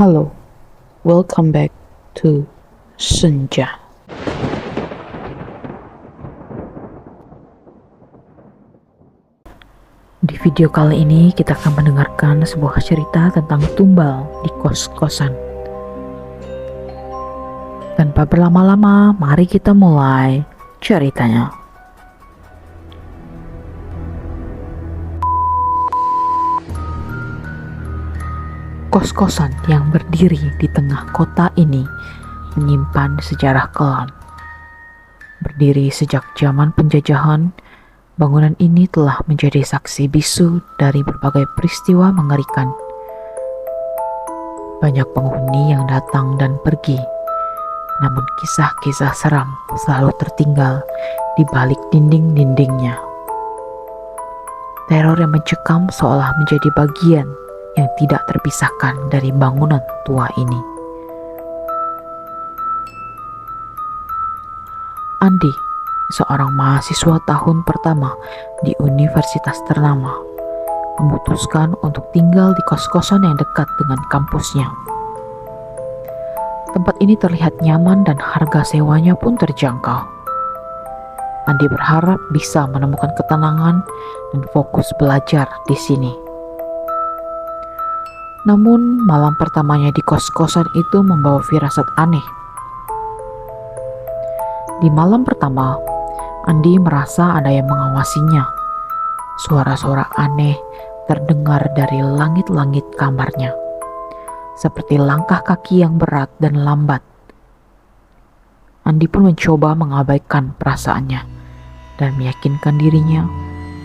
Halo, welcome back to Senja. Di video kali ini kita akan mendengarkan sebuah cerita tentang tumbal di kos-kosan. Tanpa berlama-lama, mari kita mulai ceritanya. Kos-kosan yang berdiri di tengah kota ini menyimpan sejarah kelam. Berdiri sejak zaman penjajahan, bangunan ini telah menjadi saksi bisu dari berbagai peristiwa mengerikan. Banyak penghuni yang datang dan pergi, namun kisah-kisah seram selalu tertinggal di balik dinding-dindingnya. Teror yang mencekam seolah menjadi bagian yang tidak terpisahkan dari bangunan tua ini. Andi, seorang mahasiswa tahun pertama di universitas ternama, memutuskan untuk tinggal di kos-kosan yang dekat dengan kampusnya. Tempat ini terlihat nyaman dan harga sewanya pun terjangkau. Andi berharap bisa menemukan ketenangan dan fokus belajar di sini. Namun malam pertamanya di kos-kosan itu membawa firasat aneh. Di malam pertama, Andi merasa ada yang mengawasinya. Suara-suara aneh terdengar dari langit-langit kamarnya, seperti langkah kaki yang berat dan lambat. Andi pun mencoba mengabaikan perasaannya dan meyakinkan dirinya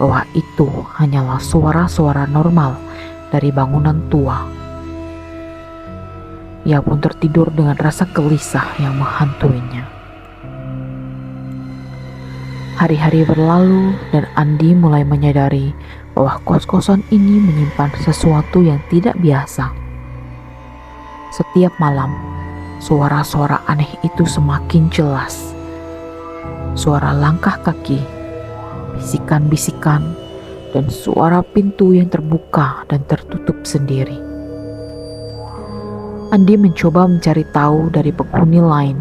bahwa itu hanyalah suara-suara normal dari bangunan tua. Ia pun tertidur dengan rasa gelisah yang menghantuinya. Hari-hari berlalu dan Andi mulai menyadari bahwa kos-kosan ini menyimpan sesuatu yang tidak biasa. Setiap malam, suara-suara aneh itu semakin jelas. Suara langkah kaki, bisikan-bisikan, dan suara pintu yang terbuka dan tertutup sendiri. Andi mencoba mencari tahu dari penghuni lain,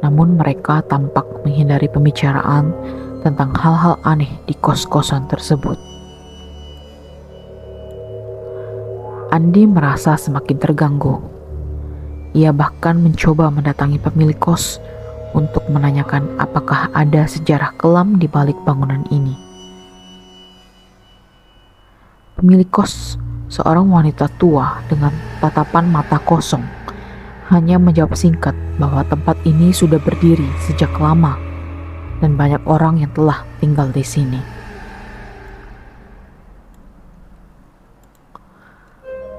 namun mereka tampak menghindari pembicaraan tentang hal-hal aneh di kos-kosan tersebut. Andi merasa semakin terganggu. Ia bahkan mencoba mendatangi pemilik kos untuk menanyakan apakah ada sejarah kelam di balik bangunan ini. Pemilik kos, seorang wanita tua dengan tatapan mata kosong, hanya menjawab singkat bahwa tempat ini sudah berdiri sejak lama dan banyak orang yang telah tinggal di sini.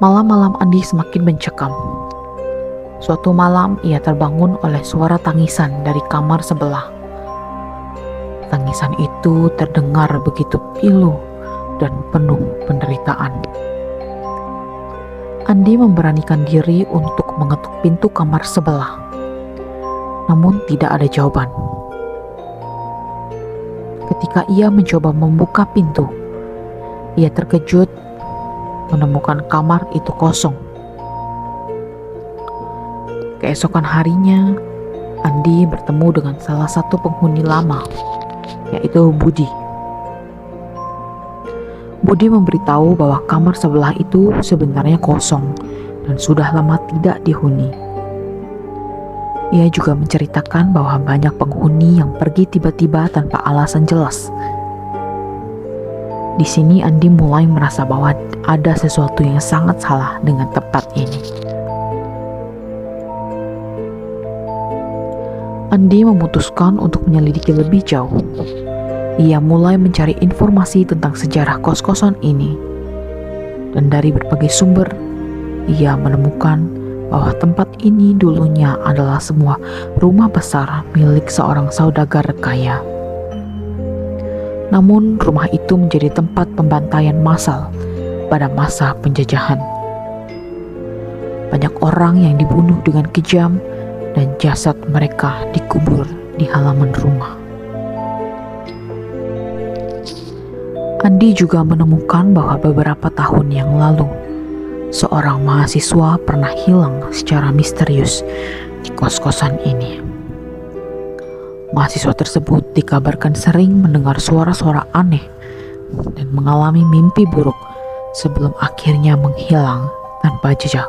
Malam-malam Andi semakin mencekam. Suatu malam ia terbangun oleh suara tangisan dari kamar sebelah. Tangisan itu terdengar begitu pilu dan penuh penderitaan. Andi memberanikan diri untuk mengetuk pintu kamar sebelah, namun tidak ada jawaban. Ketika ia mencoba membuka pintu, ia terkejut menemukan kamar itu kosong. Keesokan harinya, Andi bertemu dengan salah satu penghuni lama, yaitu Budi. Budi memberitahu bahwa kamar sebelah itu sebenarnya kosong dan sudah lama tidak dihuni. Ia juga menceritakan bahwa banyak penghuni yang pergi tiba-tiba tanpa alasan jelas. Di sini Andi mulai merasa bahwa ada sesuatu yang sangat salah dengan tempat ini. Andi memutuskan untuk menyelidiki lebih jauh. Ia mulai mencari informasi tentang sejarah kos-kosan ini. Dan dari berbagai sumber, ia menemukan bahwa tempat ini dulunya adalah semua rumah besar milik seorang saudagar kaya. Namun rumah itu menjadi tempat pembantaian massal pada masa penjajahan. Banyak orang yang dibunuh dengan kejam dan jasad mereka dikubur di halaman rumah. Andi juga menemukan bahwa beberapa tahun yang lalu seorang mahasiswa pernah hilang secara misterius di kos-kosan ini. Mahasiswa tersebut dikabarkan sering mendengar suara-suara aneh dan mengalami mimpi buruk sebelum akhirnya menghilang tanpa jejak.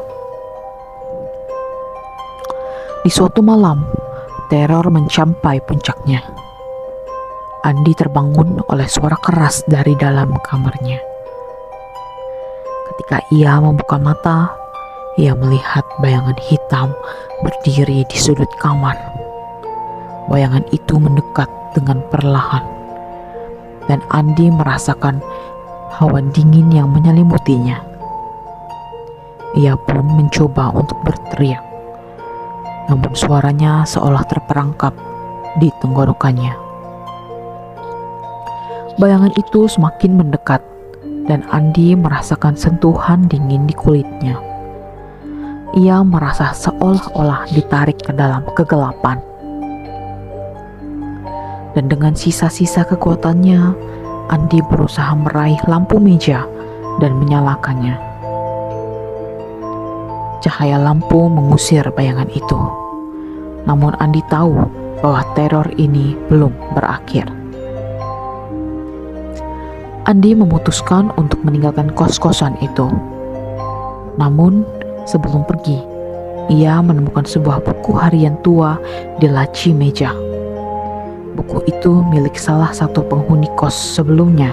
Di suatu malam, teror mencapai puncaknya. Andi terbangun oleh suara keras dari dalam kamarnya. Ketika ia membuka mata, ia melihat bayangan hitam berdiri di sudut kamar. Bayangan itu mendekat dengan perlahan, dan Andi merasakan hawa dingin yang menyelimutinya. Ia pun mencoba untuk berteriak, namun suaranya seolah terperangkap di tenggorokannya. Bayangan itu semakin mendekat, dan Andi merasakan sentuhan dingin di kulitnya. Ia merasa seolah-olah ditarik ke dalam kegelapan. Dan dengan sisa-sisa kekuatannya, Andi berusaha meraih lampu meja dan menyalakannya. Cahaya lampu mengusir bayangan itu. Namun Andi tahu bahwa teror ini belum berakhir. Andi memutuskan untuk meninggalkan kos-kosan itu. Namun, sebelum pergi, ia menemukan sebuah buku harian tua di laci meja. Buku itu milik salah satu penghuni kos sebelumnya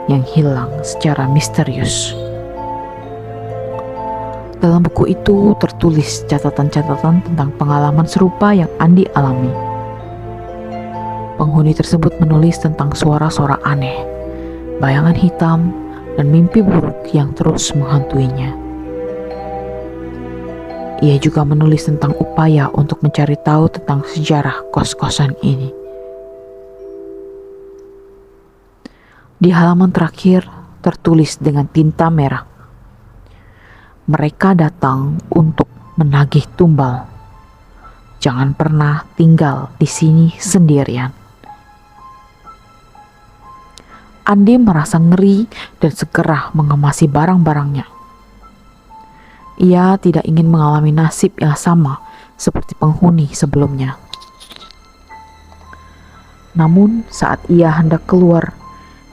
yang hilang secara misterius. Dalam buku itu tertulis catatan-catatan tentang pengalaman serupa yang Andi alami. Penghuni tersebut menulis tentang suara-suara aneh, bayangan hitam, dan mimpi buruk yang terus menghantuinya. Ia juga menulis tentang upaya untuk mencari tahu tentang sejarah kos-kosan ini. Di halaman terakhir tertulis dengan tinta merah, "Mereka datang untuk menagih tumbal. Jangan pernah tinggal di sini sendirian." Andi merasa ngeri dan segera mengemasi barang-barangnya. Ia tidak ingin mengalami nasib yang sama seperti penghuni sebelumnya. Namun saat ia hendak keluar,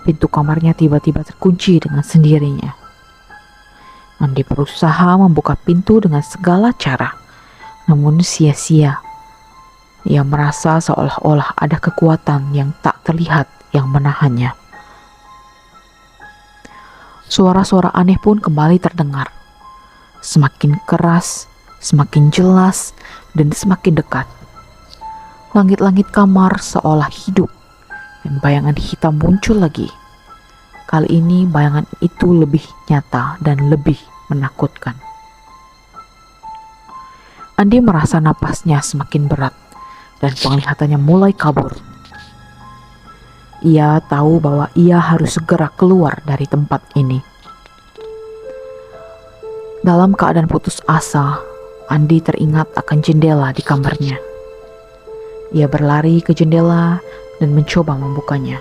pintu kamarnya tiba-tiba terkunci dengan sendirinya. Andi berusaha membuka pintu dengan segala cara, namun sia-sia. Ia merasa seolah-olah ada kekuatan yang tak terlihat yang menahannya. Suara-suara aneh pun kembali terdengar. Semakin keras, semakin jelas, dan semakin dekat. Langit-langit kamar seolah hidup, dan bayangan hitam muncul lagi. Kali ini bayangan itu lebih nyata dan lebih menakutkan. Andi merasa napasnya semakin berat, dan penglihatannya mulai kabur. Ia tahu bahwa ia harus segera keluar dari tempat ini. Dalam keadaan putus asa, Andi teringat akan jendela di kamarnya. Ia berlari ke jendela dan mencoba membukanya.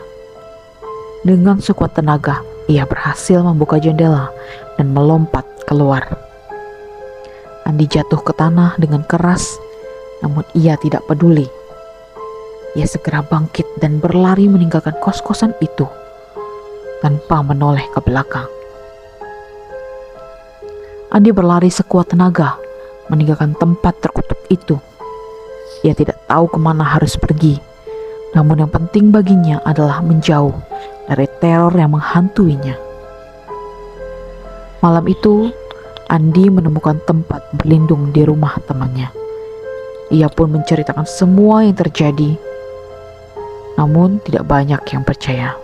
Dengan sekuat tenaga, ia berhasil membuka jendela dan melompat keluar. Andi jatuh ke tanah dengan keras, namun ia tidak peduli. Ia segera bangkit dan berlari meninggalkan kos-kosan itu tanpa menoleh ke belakang. Andi berlari sekuat tenaga meninggalkan tempat terkutuk itu. Ia tidak tahu kemana harus pergi, namun yang penting baginya adalah menjauh dari teror yang menghantuinya. Malam itu, Andi menemukan tempat berlindung di rumah temannya. Ia pun menceritakan semua yang terjadi, namun tidak banyak yang percaya.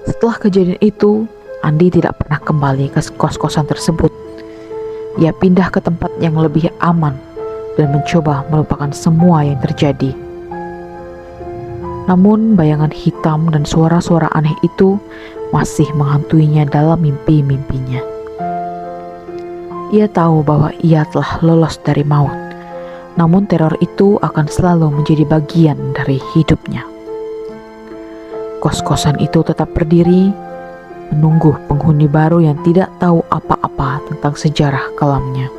Setelah kejadian itu, Andi tidak pernah kembali ke kos-kosan tersebut. Ia pindah ke tempat yang lebih aman dan mencoba melupakan semua yang terjadi. Namun bayangan hitam dan suara-suara aneh itu masih menghantuinya dalam mimpi-mimpinya. Ia tahu bahwa ia telah lolos dari maut, namun teror itu akan selalu menjadi bagian dari hidupnya. Kos-kosan itu tetap berdiri, menunggu penghuni baru yang tidak tahu apa-apa tentang sejarah kelamnya.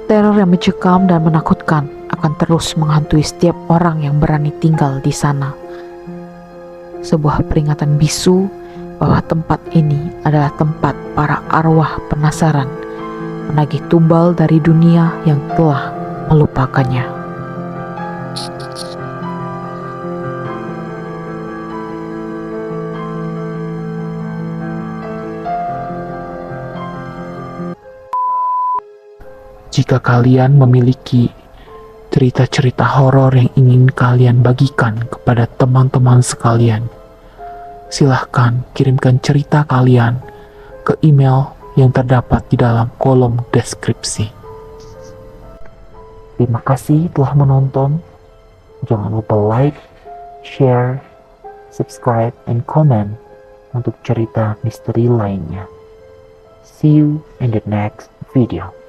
Teror yang mencekam dan menakutkan akan terus menghantui setiap orang yang berani tinggal di sana. Sebuah peringatan bisu bahwa tempat ini adalah tempat para arwah penasaran menagih tumbal dari dunia yang telah melupakannya. Jika kalian memiliki cerita-cerita horor yang ingin kalian bagikan kepada teman-teman sekalian, silahkan kirimkan cerita kalian ke email yang terdapat di dalam kolom deskripsi. Terima kasih telah menonton. Jangan lupa like, share, subscribe, and comment untuk cerita misteri lainnya. See you in the next video.